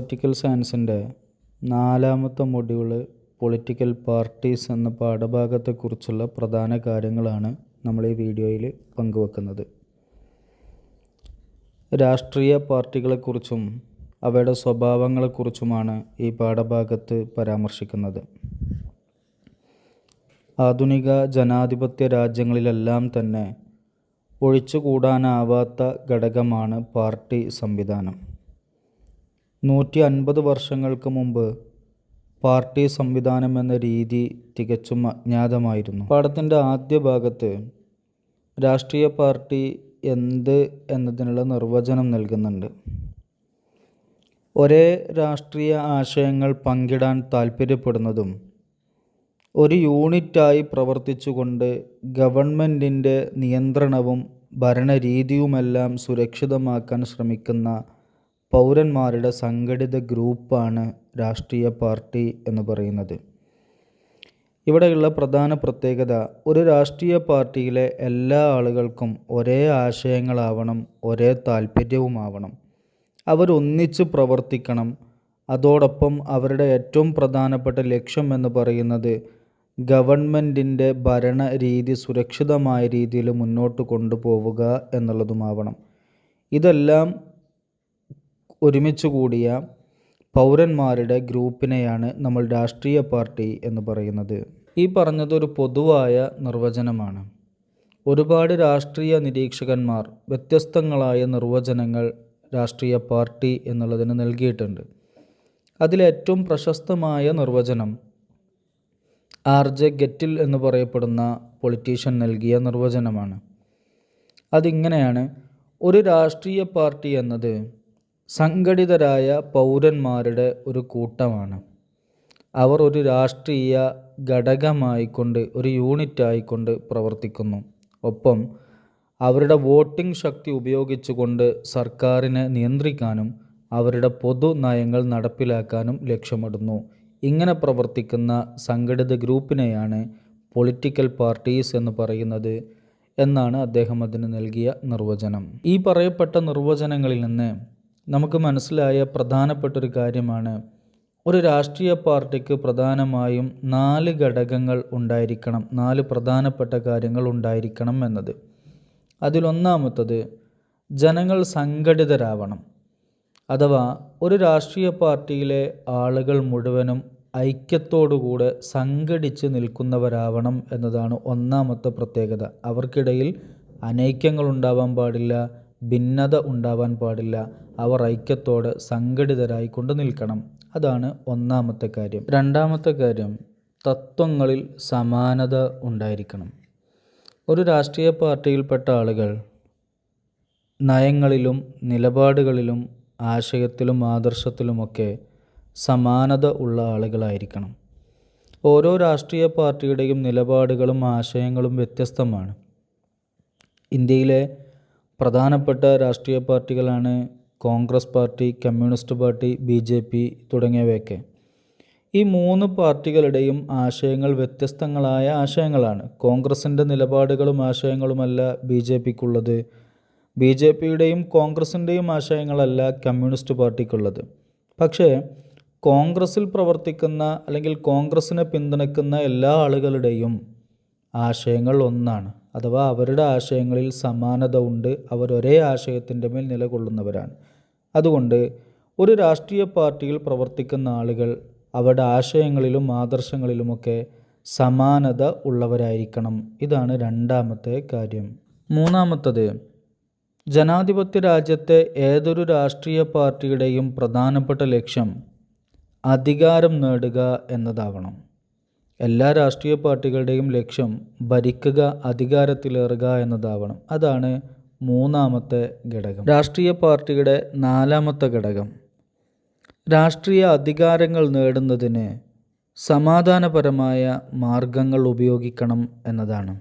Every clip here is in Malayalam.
പൊളിറ്റിക്കൽ സയൻസിൻ്റെ 4ാമത്തെ മൊഡ്യൂൾ പൊളിറ്റിക്കൽ പാർട്ടീസ് എന്ന പാഠഭാഗത്തെക്കുറിച്ചുള്ള പ്രധാന കാര്യങ്ങളാണ് നമ്മൾ ഈ വീഡിയോയിൽ പങ്കുവെക്കുന്നത്. രാഷ്ട്രീയ പാർട്ടികളെക്കുറിച്ചും അവയുടെ സ്വഭാവങ്ങളെക്കുറിച്ചുമാണ് ഈ പാഠഭാഗത്ത് പരാമർശിക്കുന്നത്. ആധുനിക ജനാധിപത്യ രാജ്യങ്ങളിലെല്ലാം തന്നെ ഒഴിച്ചുകൂടാനാവാത്ത ഘടകമാണ് പാർട്ടി സംവിധാനം. 150 വർഷങ്ങൾക്ക് മുമ്പ് പാർട്ടി സംവിധാനം എന്ന രീതി തികച്ചും അജ്ഞാതമായിരുന്നു. പാഠത്തിൻ്റെ ആദ്യ ഭാഗത്ത് രാഷ്ട്രീയ പാർട്ടി എന്ത് എന്നതിനുള്ള നിർവചനം നൽകുന്നുണ്ട്. ഒരേ രാഷ്ട്രീയ ആശയങ്ങൾ പങ്കിടാൻ താൽപ്പര്യപ്പെടുന്നതും ഒരു യൂണിറ്റായി പ്രവർത്തിച്ചുകൊണ്ട് ഗവൺമെൻറ്റിൻ്റെ നിയന്ത്രണവും ഭരണരീതിയുമെല്ലാം സുരക്ഷിതമാക്കാൻ ശ്രമിക്കുന്ന പൗരന്മാരുടെ സംഘടിത ഗ്രൂപ്പാണ് രാഷ്ട്രീയ പാർട്ടി എന്ന് പറയുന്നത്. ഇവിടെയുള്ള പ്രധാന പ്രത്യേകത, ഒരു രാഷ്ട്രീയ പാർട്ടിയിലെ എല്ലാ ആളുകൾക്കും ഒരേ ആശയങ്ങളാവണം, ഒരേ താല്പര്യവുമാവണം. അവരൊന്നിച്ച് പ്രവർത്തിക്കണം. അതോടൊപ്പം അവരുടെ ഏറ്റവും പ്രധാനപ്പെട്ട ലക്ഷ്യം എന്ന് പറയുന്നത് ഗവൺമെൻറ്റിൻ്റെ ഭരണരീതി സുരക്ഷിതമായ രീതിയിൽ മുന്നോട്ട് കൊണ്ടുപോവുക എന്നുള്ളതുമാവണം. ഇതെല്ലാം ഒരുമിച്ച് കൂടിയ പൗരന്മാരുടെ ഗ്രൂപ്പിനെയാണ് നമ്മൾ രാഷ്ട്രീയ പാർട്ടി എന്ന് പറയുന്നത്. ഈ പറഞ്ഞതൊരു പൊതുവായ നിർവചനമാണ്. ഒരുപാട് രാഷ്ട്രീയ നിരീക്ഷകന്മാർ വ്യത്യസ്തങ്ങളായ നിർവചനങ്ങൾ രാഷ്ട്രീയ പാർട്ടി എന്നുള്ളതിന് നൽകിയിട്ടുണ്ട്. അതിലേറ്റവും പ്രശസ്തമായ നിർവചനം R.J. ഗെറ്റിൽ എന്ന് പറയപ്പെടുന്ന പൊളിറ്റീഷ്യൻ നൽകിയ നിർവചനമാണ്. അതിങ്ങനെയാണ്: ഒരു രാഷ്ട്രീയ പാർട്ടി എന്നത് സംഘടിതരായ പൗരന്മാരുടെ ഒരു കൂട്ടമാണ്. അവർ ഒരു രാഷ്ട്രീയ ഘടകമായിക്കൊണ്ട്, ഒരു യൂണിറ്റായിക്കൊണ്ട് പ്രവർത്തിക്കുന്നു. ഒപ്പം അവരുടെ വോട്ടിംഗ് ശക്തി ഉപയോഗിച്ചുകൊണ്ട് സർക്കാരിനെ നിയന്ത്രിക്കാനും അവരുടെ പൊതു നയങ്ങൾ നടപ്പിലാക്കാനും ലക്ഷ്യമിടുന്നു. ഇങ്ങനെ പ്രവർത്തിക്കുന്ന സംഘടിത ഗ്രൂപ്പിനെയാണ് പൊളിറ്റിക്കൽ പാർട്ടീസ് എന്ന് പറയുന്നത് എന്നാണ് അദ്ദേഹം അതിന് നൽകിയ നിർവചനം. ഈ പറയപ്പെട്ട നിർവചനങ്ങളിൽ നിന്ന് നമുക്ക് മനസ്സിലായ പ്രധാനപ്പെട്ടൊരു കാര്യമാണ്, ഒരു രാഷ്ട്രീയ പാർട്ടിക്ക് പ്രധാനമായും 4 ഘടകങ്ങൾ ഉണ്ടായിരിക്കണം, 4 പ്രധാനപ്പെട്ട കാര്യങ്ങൾ ഉണ്ടായിരിക്കണം എന്നത്. അതിലൊന്നാമത്തത്, ജനങ്ങൾ സംഘടിതരാവണം. അഥവാ ഒരു രാഷ്ട്രീയ പാർട്ടിയിലെ ആളുകൾ മുഴുവനും ഐക്യത്തോടുകൂടെ സംഘടിച്ച് നിൽക്കുന്നവരാവണം എന്നതാണ് ഒന്നാമത്തെ പ്രത്യേകത. അവർക്കിടയിൽ അനൈക്യങ്ങൾ ഉണ്ടാവാൻ പാടില്ല, ഭിന്നത ഉണ്ടാവാൻ പാടില്ല. അവർ ഐക്യത്തോടെ സംഘടിതരായിക്കൊണ്ട് നിൽക്കണം. അതാണ് ഒന്നാമത്തെ കാര്യം. രണ്ടാമത്തെ കാര്യം, തത്വങ്ങളിൽ സമാനത ഉണ്ടായിരിക്കണം. ഒരു രാഷ്ട്രീയ പാർട്ടിയിൽപ്പെട്ട ആളുകൾ നയങ്ങളിലും നിലപാടുകളിലും ആശയത്തിലും ആദർശത്തിലുമൊക്കെ സമാനത ഉള്ള ആളുകളായിരിക്കണം. ഓരോ രാഷ്ട്രീയ പാർട്ടിയുടെയും നിലപാടുകളും ആശയങ്ങളും വ്യത്യസ്തമാണ്. ഇന്ത്യയിലെ പ്രധാനപ്പെട്ട രാഷ്ട്രീയ പാർട്ടികളാണ് Congress party, communist party, BJP തുടങ്ങിയവയൊക്കെ. ഈ 3 പാർട്ടികളുടെയും ആശയങ്ങൾ വ്യത്യസ്തങ്ങളായ ആശയങ്ങളാണ്. കോൺഗ്രസിൻ്റെ നിലപാടുകളും ആശയങ്ങളുമല്ല BJPക്കുള്ളത്. BJPയുടെയും കോൺഗ്രസിൻ്റെയും ആശയങ്ങളല്ല കമ്മ്യൂണിസ്റ്റ് പാർട്ടിക്കുള്ളത്. പക്ഷേ കോൺഗ്രസിൽ പ്രവർത്തിക്കുന്ന അല്ലെങ്കിൽ കോൺഗ്രസിനെ പിന്തുണയ്ക്കുന്ന എല്ലാ ആളുകളുടെയും ആശയങ്ങൾ ഒന്നാണ്. അഥവാ അവരുടെ ആശയങ്ങളിൽ സമാനത ഉണ്ട്. അവരൊരേ ആശയത്തിൻ്റെ മേൽ നിലകൊള്ളുന്നവരാണ്. അതുകൊണ്ട് ഒരു രാഷ്ട്രീയ പാർട്ടിയിൽ പ്രവർത്തിക്കുന്ന ആളുകൾ അവരുടെ ആശയങ്ങളിലും ആദർശങ്ങളിലുമൊക്കെ സമാനത ഉള്ളവരായിരിക്കണം. ഇതാണ് രണ്ടാമത്തെ കാര്യം. മൂന്നാമത്തത്, ജനാധിപത്യ രാജ്യത്തെ ഏതൊരു രാഷ്ട്രീയ പാർട്ടിയുടെയും പ്രധാനപ്പെട്ട ലക്ഷ്യം അധികാരം നേടുക എന്നതാവണം. എല്ലാ രാഷ്ട്രീയ പാർട്ടികളുടെയും ലക്ഷ്യം ഭരിക്കുക, അധികാരത്തിലേറുക എന്നതാവണം. അതാണ് മൂന്നാമത്തെ ഘടകം. രാഷ്ട്രീയ പാർട്ടിയുടെ 4ാമത്തെ ഘടകം, രാഷ്ട്രീയ അധികാരങ്ങൾ നേടുന്നതിന് സമാധാനപരമായ മാർഗങ്ങൾ ഉപയോഗിക്കണം എന്നതാണ്.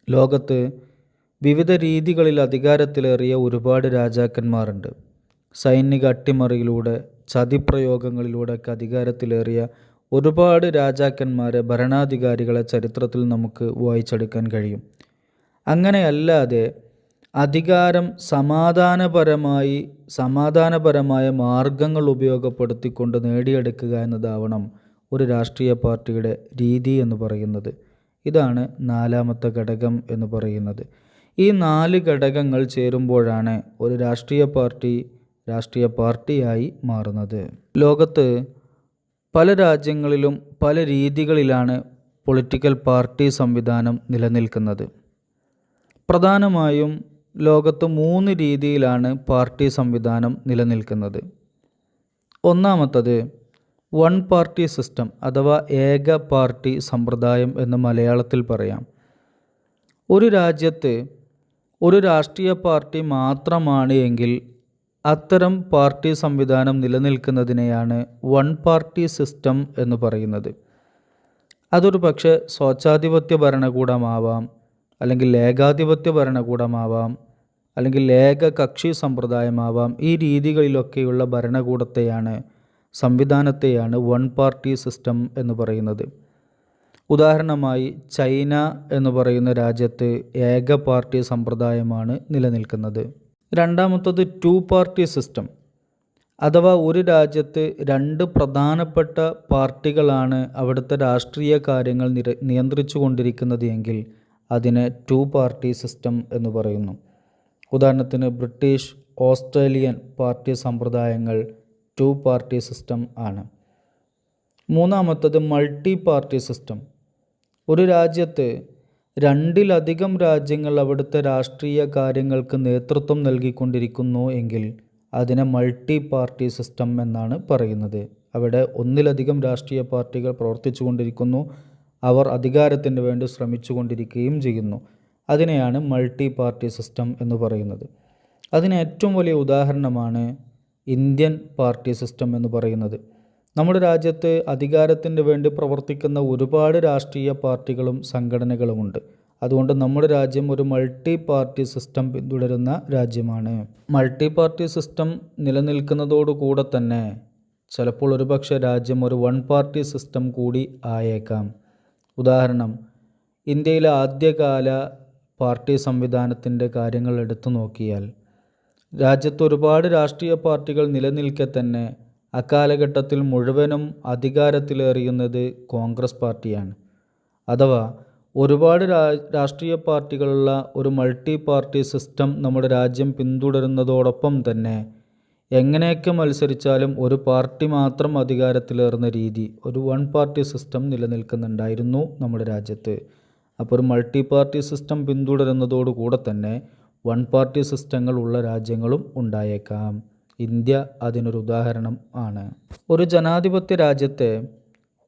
ലോകത്ത് വിവിധ രീതികളിൽ അധികാരത്തിലേറിയ ഒരുപാട് രാജാക്കന്മാരുണ്ട്. സൈനിക അട്ടിമറിയിലൂടെ, ചതിപ്രയോഗങ്ങളിലൂടെയൊക്കെ അധികാരത്തിലേറിയ ഒരുപാട് രാജാക്കന്മാരെ, ഭരണാധികാരികളെ ചരിത്രത്തിൽ നമുക്ക് വായിച്ചെടുക്കാൻ കഴിയും. അങ്ങനെയല്ലാതെ അധികാരം സമാധാനപരമായ മാർഗങ്ങൾ ഉപയോഗപ്പെടുത്തിക്കൊണ്ട് നേടിയെടുക്കുക എന്നതാവണം ഒരു രാഷ്ട്രീയ പാർട്ടിയുടെ രീതി എന്ന് പറയുന്നത്. ഇതാണ് നാലാമത്തെ ഘടകം എന്ന് പറയുന്നത്. ഈ 4 ഘടകങ്ങൾ ചേരുമ്പോഴാണ് ഒരു രാഷ്ട്രീയ പാർട്ടിയായി മാറുന്നത്. ലോകത്ത് പല രാജ്യങ്ങളിലും പല രീതികളിലാണ് പൊളിറ്റിക്കൽ പാർട്ടി സംവിധാനം നിലനിൽക്കുന്നത്. പ്രധാനമായും ലോകത്ത് 3 രീതിയിലാണ് പാർട്ടി സംവിധാനം നിലനിൽക്കുന്നത്. ഒന്നാമത്തത് വൺ പാർട്ടി സിസ്റ്റം അഥവാ ഏക പാർട്ടി സമ്പ്രദായം എന്ന് മലയാളത്തിൽ പറയാം. ഒരു രാജ്യത്ത് ഒരു രാഷ്ട്രീയ പാർട്ടി മാത്രമാണ് എങ്കിൽ അത്തരം പാർട്ടി സംവിധാനം നിലനിൽക്കുന്നതിനെയാണ് വൺ പാർട്ടി സിസ്റ്റം എന്ന് പറയുന്നത്. അതൊരു പക്ഷേ സ്വേച്ഛാധിപത്യ ഭരണകൂടമാവാം, അല്ലെങ്കിൽ ഏകാധിപത്യ ഭരണകൂടമാവാം, അല്ലെങ്കിൽ ഏകകക്ഷി സമ്പ്രദായമാവാം. ഈ രീതികളിലൊക്കെയുള്ള സംവിധാനത്തെയാണ് വൺ പാർട്ടി സിസ്റ്റം എന്ന് പറയുന്നത്. ഉദാഹരണമായി ചൈന എന്ന് പറയുന്ന രാജ്യത്ത് ഏക പാർട്ടി സമ്പ്രദായമാണ് നിലനിൽക്കുന്നത്. രണ്ടാമത്തത് 2 പാർട്ടി സിസ്റ്റം അഥവാ ഒരു രാജ്യത്ത് 2 പ്രധാനപ്പെട്ട പാർട്ടികളാണ് അവിടുത്തെ രാഷ്ട്രീയ കാര്യങ്ങൾ നിയന്ത്രിച്ചു കൊണ്ടിരിക്കുന്നത് എങ്കിൽ അതിനെ 2 പാർട്ടി സിസ്റ്റം എന്ന് പറയുന്നു. ഉദാഹരണത്തിന് ബ്രിട്ടീഷ്, ഓസ്ട്രേലിയൻ പാർട്ടി സമ്പ്രദായങ്ങൾ 2 പാർട്ടി സിസ്റ്റം ആണ്. മൂന്നാമത്തത് മൾട്ടി പാർട്ടി സിസ്റ്റം. ഒരു രാജ്യത്ത് 2-ലധികം രാജ്യങ്ങൾ അവിടുത്തെ രാഷ്ട്രീയ കാര്യങ്ങൾക്ക് നേതൃത്വം നൽകിക്കൊണ്ടിരിക്കുന്നു എങ്കിൽ അതിനെ മൾട്ടി പാർട്ടി സിസ്റ്റം എന്നാണ് പറയുന്നത്. അവിടെ 1-ലധികം രാഷ്ട്രീയ പാർട്ടികൾ പ്രവർത്തിച്ചു കൊണ്ടിരിക്കുന്നു, അവർ അധികാരത്തിന് വേണ്ടി ശ്രമിച്ചു കൊണ്ടിരിക്കുകയും ചെയ്യുന്നു. അതിനെയാണ് മൾട്ടി പാർട്ടി സിസ്റ്റം എന്ന് പറയുന്നത്. അതിന് ഏറ്റവും വലിയ ഉദാഹരണമാണ് ഇന്ത്യൻ പാർട്ടി സിസ്റ്റം എന്ന് പറയുന്നത്. നമ്മുടെ രാജ്യത്ത് അധികാരത്തിന് വേണ്ടി പ്രവർത്തിക്കുന്ന ഒരുപാട് രാഷ്ട്രീയ പാർട്ടികളും സംഘടനകളുമുണ്ട്. അതുകൊണ്ട് നമ്മുടെ രാജ്യം ഒരു മൾട്ടി പാർട്ടി സിസ്റ്റം പിന്തുടരുന്ന രാജ്യമാണ്. മൾട്ടി പാർട്ടി സിസ്റ്റം നിലനിൽക്കുന്നതോടുകൂടെ തന്നെ ചിലപ്പോൾ ഒരുപക്ഷെ രാജ്യം ഒരു വൺ പാർട്ടി സിസ്റ്റം കൂടി ആയേക്കാം. ഉദാഹരണം, ഇന്ത്യയിലെ ആദ്യകാല പാർട്ടി സംവിധാനത്തിൻ്റെ കാര്യങ്ങൾ എടുത്തു നോക്കിയാൽ രാജ്യത്ത് ഒരുപാട് രാഷ്ട്രീയ പാർട്ടികൾ നിലനിൽക്കെ തന്നെ അക്കാലഘട്ടത്തിൽ മുഴുവനും അധികാരത്തിലേറിയുന്നത് കോൺഗ്രസ് പാർട്ടിയാണ്. അഥവാ ഒരുപാട് രാഷ്ട്രീയ പാർട്ടികളുള്ള ഒരു മൾട്ടി പാർട്ടി സിസ്റ്റം നമ്മുടെ രാജ്യം പിന്തുടരുന്നതോടൊപ്പം തന്നെ എങ്ങനെയൊക്കെ മത്സരിച്ചാലും ഒരു പാർട്ടി മാത്രം അധികാരത്തിലേറുന്ന രീതി, ഒരു വൺ പാർട്ടി സിസ്റ്റം നിലനിൽക്കുന്നുണ്ടായിരുന്നു നമ്മുടെ രാജ്യത്ത്. അപ്പോൾ ഒരു മൾട്ടി പാർട്ടി സിസ്റ്റം പിന്തുടരുന്നതോടുകൂടെ തന്നെ വൺ പാർട്ടി സിസ്റ്റങ്ങൾ ഉള്ള രാജ്യങ്ങളും ഉണ്ടായേക്കാം. ഇന്ത്യ അതിനൊരു ഉദാഹരണം ആണ്. ഒരു ജനാധിപത്യ രാജ്യത്തെ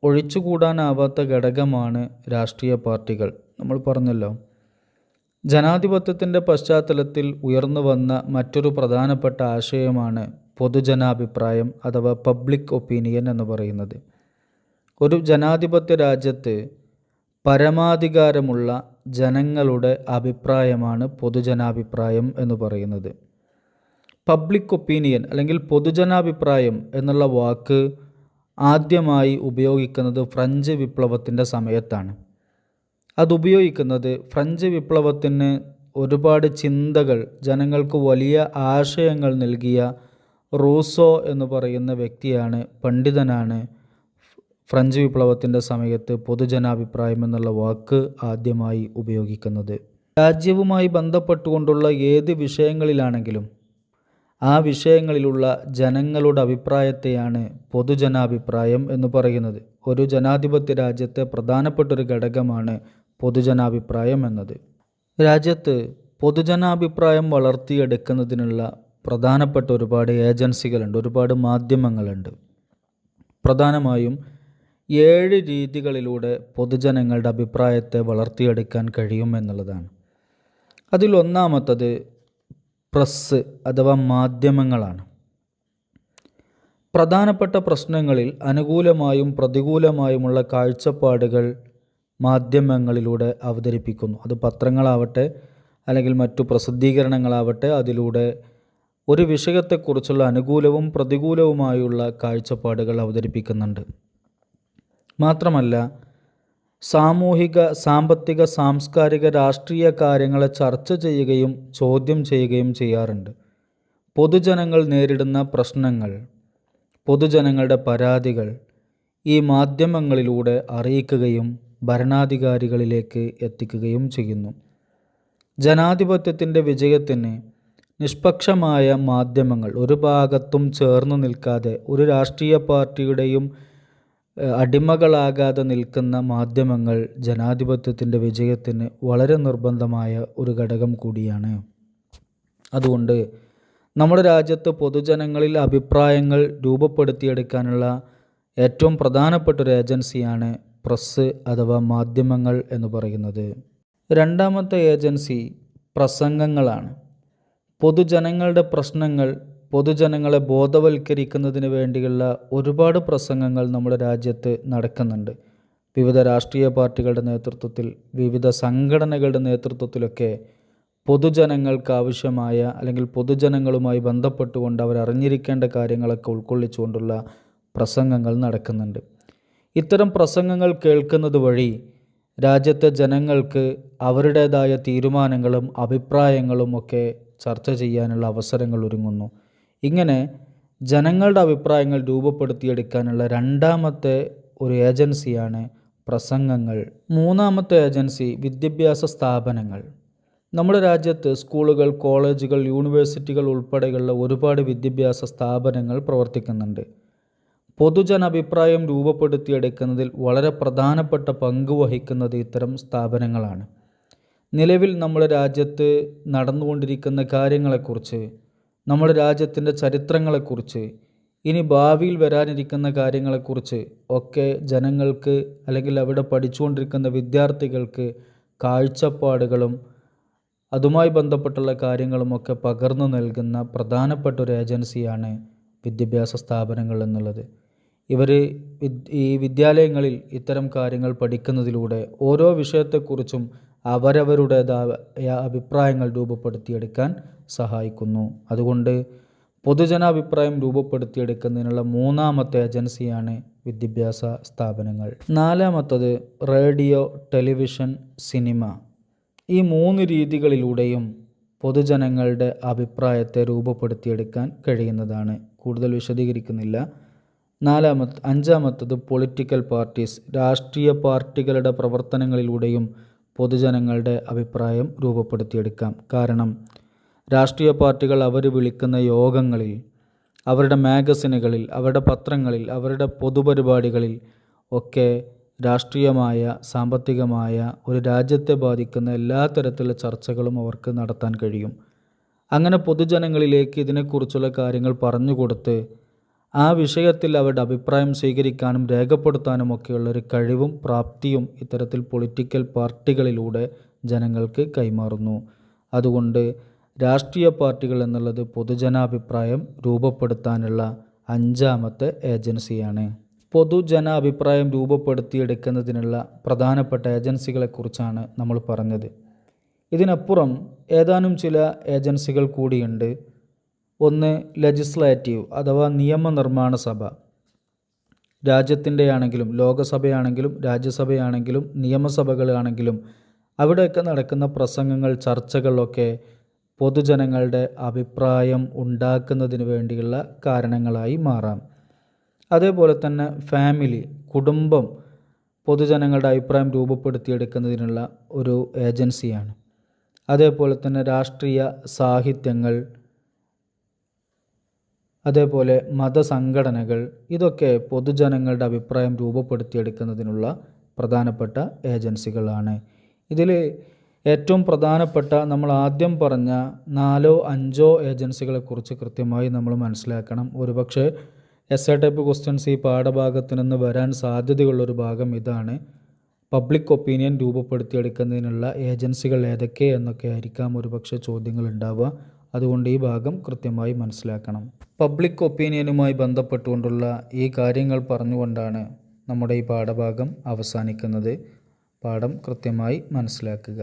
ഒഴിച്ചുകൂടാനാവാത്ത ഘടകമാണ് രാഷ്ട്രീയ പാർട്ടികൾ. നമ്മൾ പറഞ്ഞല്ലോ, ജനാധിപത്യത്തിൻ്റെ പശ്ചാത്തലത്തിൽ ഉയർന്നു വന്ന മറ്റൊരു പ്രധാനപ്പെട്ട ആശയമാണ് പൊതുജനാഭിപ്രായം അഥവാ പബ്ലിക് ഒപ്പീനിയൻ എന്ന് പറയുന്നത്. ഒരു ജനാധിപത്യ രാജ്യത്ത് പരമാധികാരമുള്ള ജനങ്ങളുടെ അഭിപ്രായമാണ് പൊതുജനാഭിപ്രായം എന്ന് പറയുന്നത്. പബ്ലിക് ഒപ്പീനിയൻ അല്ലെങ്കിൽ പൊതുജനാഭിപ്രായം എന്നുള്ള വാക്ക് ആദ്യമായി ഉപയോഗിക്കുന്നത് ഫ്രഞ്ച് വിപ്ലവത്തിൻ്റെ സമയത്താണ്. അതുപയോഗിക്കുന്നത് ഫ്രഞ്ച് വിപ്ലവത്തിന് ഒരുപാട് ചിന്തകൾ, ജനങ്ങൾക്ക് വലിയ ആശയങ്ങൾ നൽകിയ റൂസോ എന്ന് പറയുന്ന വ്യക്തിയാണ്, പണ്ഡിതനാണ്. ഫ്രഞ്ച് വിപ്ലവത്തിൻ്റെ സമയത്ത് പൊതുജനാഭിപ്രായം എന്നുള്ള വാക്ക് ആദ്യമായി ഉപയോഗിക്കുന്നത്. രാജ്യവുമായി ബന്ധപ്പെട്ടുകൊണ്ടുള്ള ഏത് വിഷയങ്ങളിലാണെങ്കിലും ആ വിഷയങ്ങളിലുള്ള ജനങ്ങളുടെ അഭിപ്രായത്തെയാണ് പൊതുജനാഭിപ്രായം എന്ന് പറയുന്നത്. ഒരു ജനാധിപത്യ രാജ്യത്തെ പ്രധാനപ്പെട്ടൊരു ഘടകമാണ് പൊതുജനാഭിപ്രായം എന്നത്. രാജ്യത്ത് പൊതുജനാഭിപ്രായം വളർത്തിയെടുക്കുന്നതിനുള്ള പ്രധാനപ്പെട്ട ഒരുപാട് ഏജൻസികളുണ്ട്, ഒരുപാട് മാധ്യമങ്ങളുണ്ട്. പ്രധാനമായും 7 രീതികളിലൂടെ പൊതുജനങ്ങളുടെ അഭിപ്രായത്തെ വളർത്തിയെടുക്കാൻ കഴിയും എന്നുള്ളതാണ്. അതിലൊന്നാമത്തത് പ്രസ് അഥവാ മാധ്യമങ്ങളാണ്. പ്രധാനപ്പെട്ട പ്രശ്നങ്ങളിൽ അനുകൂലമായും പ്രതികൂലമായുമുള്ള കാഴ്ചപ്പാടുകൾ മാധ്യമങ്ങളിലൂടെ അവതരിപ്പിക്കുന്നു. അത് പത്രങ്ങളാവട്ടെ അല്ലെങ്കിൽ മറ്റു പ്രസിദ്ധീകരണങ്ങളാവട്ടെ, അതിലൂടെ ഒരു വിഷയത്തെക്കുറിച്ചുള്ള അനുകൂലവും പ്രതികൂലവുമായുള്ള കാഴ്ചപ്പാടുകൾ അവതരിപ്പിക്കുന്നുണ്ട്. മാത്രമല്ല, സാമൂഹിക, സാമ്പത്തിക, സാംസ്കാരിക, രാഷ്ട്രീയ കാര്യങ്ങളെ ചർച്ച ചെയ്യുകയും ചോദ്യം ചെയ്യുകയും ചെയ്യാറുണ്ട്. പൊതുജനങ്ങൾ നേരിടുന്ന പ്രശ്നങ്ങൾ, പൊതുജനങ്ങളുടെ പരാതികൾ ഈ മാധ്യമങ്ങളിലൂടെ അറിയിക്കുകയും ഭരണാധികാരികളിലേക്ക് എത്തിക്കുകയും ചെയ്യുന്നു. ജനാധിപത്യത്തിൻ്റെ വിജയത്തിന് നിഷ്പക്ഷമായ മാധ്യമങ്ങൾ, ഒരു ഭാഗത്തും ചേർന്ന് നിൽക്കാതെ ഒരു രാഷ്ട്രീയ പാർട്ടിയുടെയും അടിമകളാകാതെ നിൽക്കുന്ന മാധ്യമങ്ങൾ ജനാധിപത്യത്തിൻ്റെ വിജയത്തിന് വളരെ നിർബന്ധമായ ഒരു ഘടകം കൂടിയാണ്. അതുകൊണ്ട് നമ്മുടെ രാജ്യത്ത് പൊതുജനങ്ങളിൽ അഭിപ്രായങ്ങൾ രൂപപ്പെടുത്തിയെടുക്കാനുള്ള ഏറ്റവും പ്രധാനപ്പെട്ട ഒരു ഏജൻസിയാണ് പ്രസ് അഥവാ മാധ്യമങ്ങൾ എന്ന് പറയുന്നത്. രണ്ടാമത്തെ ഏജൻസി പ്രസംഗങ്ങളാണ്. പൊതുജനങ്ങളുടെ പ്രശ്നങ്ങൾ, പൊതുജനങ്ങളെ ബോധവൽക്കരിക്കുന്നതിന് വേണ്ടിയുള്ള ഒരുപാട് പ്രസംഗങ്ങൾ നമ്മുടെ രാജ്യത്ത് നടക്കുന്നുണ്ട്. വിവിധ രാഷ്ട്രീയ പാർട്ടികളുടെ നേതൃത്വത്തിൽ, വിവിധ സംഘടനകളുടെ നേതൃത്വത്തിലൊക്കെ പൊതുജനങ്ങൾക്ക് ആവശ്യമായ അല്ലെങ്കിൽ പൊതുജനങ്ങളുമായി ബന്ധപ്പെട്ടുകൊണ്ട് അവരറിഞ്ഞിരിക്കേണ്ട കാര്യങ്ങളൊക്കെ ഉൾക്കൊള്ളിച്ചുകൊണ്ടുള്ള പ്രസംഗങ്ങൾ നടക്കുന്നുണ്ട്. ഇത്തരം പ്രസംഗങ്ങൾ കേൾക്കുന്നത് വഴി രാജ്യത്തെ ജനങ്ങൾക്ക് അവരുടേതായ തീരുമാനങ്ങളും അഭിപ്രായങ്ങളും ഒക്കെ ചർച്ച ചെയ്യാനുള്ള അവസരങ്ങൾ ഒരുങ്ങുന്നു. ഇങ്ങനെ ജനങ്ങളുടെ അഭിപ്രായങ്ങൾ രൂപപ്പെടുത്തിയെടുക്കാനുള്ള രണ്ടാമത്തെ ഒരു ഏജൻസിയാണ് പ്രസംഗങ്ങൾ. മൂന്നാമത്തെ ഏജൻസി വിദ്യാഭ്യാസ സ്ഥാപനങ്ങൾ. നമ്മുടെ രാജ്യത്ത് സ്കൂളുകൾ, കോളേജുകൾ, യൂണിവേഴ്സിറ്റികൾ ഉൾപ്പെടെയുള്ള ഒരുപാട് വിദ്യാഭ്യാസ സ്ഥാപനങ്ങൾ പ്രവർത്തിക്കുന്നുണ്ട്. പൊതുജനാഭിപ്രായം രൂപപ്പെടുത്തിയെടുക്കുന്നതിൽ വളരെ പ്രധാനപ്പെട്ട പങ്ക് വഹിക്കുന്നത് ഇത്തരം സ്ഥാപനങ്ങളാണ്. നിലവിൽ നമ്മുടെ രാജ്യത്ത് നടന്നുകൊണ്ടിരിക്കുന്ന കാര്യങ്ങളെക്കുറിച്ച്, നമ്മുടെ രാജ്യത്തിൻ്റെ ചരിത്രങ്ങളെക്കുറിച്ച്, ഇനി ഭാവിയിൽ വരാനിരിക്കുന്ന കാര്യങ്ങളെക്കുറിച്ച് ഒക്കെ ജനങ്ങൾക്ക് അല്ലെങ്കിൽ അവിടെ പഠിച്ചുകൊണ്ടിരിക്കുന്ന വിദ്യാർത്ഥികൾക്ക് കാഴ്ചപ്പാടുകളും അതുമായി ബന്ധപ്പെട്ടുള്ള കാര്യങ്ങളുമൊക്കെ പകർന്നു നൽകുന്ന പ്രധാനപ്പെട്ട ഒരു ഏജൻസിയാണ് വിദ്യാഭ്യാസ സ്ഥാപനങ്ങൾ എന്നുള്ളത്. ഇവർ ഈ വിദ്യാലയങ്ങളിൽ ഇത്തരം കാര്യങ്ങൾ പഠിക്കുന്നതിലൂടെ ഓരോ വിഷയത്തെക്കുറിച്ചും അവരവരുടേതായ അഭിപ്രായങ്ങൾ രൂപപ്പെടുത്തിയെടുക്കാൻ സഹായിക്കുന്നു. അതുകൊണ്ട് പൊതുജനാഭിപ്രായം രൂപപ്പെടുത്തിയെടുക്കുന്നതിനുള്ള മൂന്നാമത്തെ ഏജൻസിയാണ് വിദ്യാഭ്യാസ സ്ഥാപനങ്ങൾ. നാലാമത്തത് റേഡിയോ, ടെലിവിഷൻ, സിനിമ. ഈ മൂന്ന് രീതികളിലൂടെയും പൊതുജനങ്ങളുടെ അഭിപ്രായത്തെ രൂപപ്പെടുത്തിയെടുക്കാൻ കഴിയുന്നതാണ്. കൂടുതൽ വിശദീകരിക്കുന്നില്ല. അഞ്ചാമത്തത് പൊളിറ്റിക്കൽ പാർട്ടീസ്. രാഷ്ട്രീയ പാർട്ടികളുടെ പ്രവർത്തനങ്ങളിലൂടെയും പൊതുജനങ്ങളുടെ അഭിപ്രായം രൂപപ്പെടുത്തിയെടുക്കാം. കാരണം രാഷ്ട്രീയ പാർട്ടികൾ അവർ വിളിക്കുന്ന യോഗങ്ങളിൽ, അവരുടെ മാഗസിനുകളിൽ, അവരുടെ പത്രങ്ങളിൽ, അവരുടെ പൊതുപരിപാടികളിൽ ഒക്കെ രാഷ്ട്രീയമായ, സാമ്പത്തികമായ, ഒരു രാജ്യത്തെ ബാധിക്കുന്ന എല്ലാ തരത്തിലുള്ള ചർച്ചകളും അവർക്ക് നടത്താൻ കഴിയും. അങ്ങനെ പൊതുജനങ്ങളിലേക്ക് ഇതിനെക്കുറിച്ചുള്ള കാര്യങ്ങൾ പറഞ്ഞുകൊടുത്ത് ആ വിഷയത്തിൽ അവരുടെ അഭിപ്രായം സ്വീകരിക്കാനും രേഖപ്പെടുത്താനും ഒക്കെയുള്ളൊരു കഴിവും പ്രാപ്തിയും ഇത്തരത്തിൽ പൊളിറ്റിക്കൽ പാർട്ടികളിലൂടെ ജനങ്ങൾക്ക് കൈമാറുന്നു. അതുകൊണ്ട് രാഷ്ട്രീയ പാർട്ടികൾ എന്നുള്ളത് പൊതുജനാഭിപ്രായം രൂപപ്പെടുത്താനുള്ള അഞ്ചാമത്തെ ഏജൻസിയാണ്. പൊതുജനാഭിപ്രായം രൂപപ്പെടുത്തിയെടുക്കുന്നതിനുള്ള പ്രധാനപ്പെട്ട ഏജൻസികളെക്കുറിച്ചാണ് നമ്മൾ പറഞ്ഞത്. ഇതിനപ്പുറം ഏതാനും ചില ഏജൻസികൾ കൂടിയുണ്ട്. ഒന്ന് ലെജിസ്ലേറ്റീവ് അഥവാ നിയമനിർമ്മാണ സഭ. രാജ്യത്തിൻ്റെ ആണെങ്കിലും ലോകസഭയാണെങ്കിലും രാജ്യസഭയാണെങ്കിലും നിയമസഭകളാണെങ്കിലും അവിടെയൊക്കെ നടക്കുന്ന പ്രസംഗങ്ങൾ, ചർച്ചകളൊക്കെ പൊതുജനങ്ങളുടെ അഭിപ്രായം ഉണ്ടാക്കുന്നതിന് വേണ്ടിയുള്ള കാരണങ്ങളായി മാറാം. അതേപോലെ തന്നെ ഫാമിലി, കുടുംബം പൊതുജനങ്ങളുടെ അഭിപ്രായം രൂപപ്പെടുത്തിയെടുക്കുന്നതിനുള്ള ഒരു ഏജൻസിയാണ്. അതേപോലെ തന്നെ രാഷ്ട്രീയ സാഹിത്യങ്ങൾ, അതേപോലെ മതസംഘടനകൾ, ഇതൊക്കെ പൊതുജനങ്ങളുടെ അഭിപ്രായം രൂപപ്പെടുത്തിയെടുക്കുന്നതിനുള്ള പ്രധാനപ്പെട്ട ഏജൻസികളാണ്. ഇതിൽ ഏറ്റവും പ്രധാനപ്പെട്ട നമ്മൾ ആദ്യം പറഞ്ഞ 4-5 ഏജൻസികളെക്കുറിച്ച് കൃത്യമായി നമ്മൾ മനസ്സിലാക്കണം. ഒരുപക്ഷെ എസ്എ ടൈപ്പ് ക്വസ്റ്റ്യൻസ് ഈ പാഠഭാഗത്ത് നിന്ന് വരാൻ സാധ്യതയുള്ളൊരു ഭാഗം ഇതാണ്. പബ്ലിക് ഒപ്പീനിയൻ രൂപപ്പെടുത്തിയെടുക്കുന്നതിനുള്ള ഏജൻസികൾ ഏതൊക്കെ എന്നൊക്കെ ആയിരിക്കാം ഒരുപക്ഷെ ചോദ്യങ്ങൾ ഉണ്ടാവുക. അതുകൊണ്ട് ഈ ഭാഗം കൃത്യമായി മനസ്സിലാക്കണം. പബ്ലിക് ഒപ്പീനിയനുമായി ബന്ധപ്പെട്ടുകൊണ്ടുള്ള ഈ കാര്യങ്ങൾ പറഞ്ഞുകൊണ്ടാണ് നമ്മുടെ ഈ പാഠഭാഗം അവസാനിക്കുന്നത്. പാഠം കൃത്യമായി മനസ്സിലാക്കുക.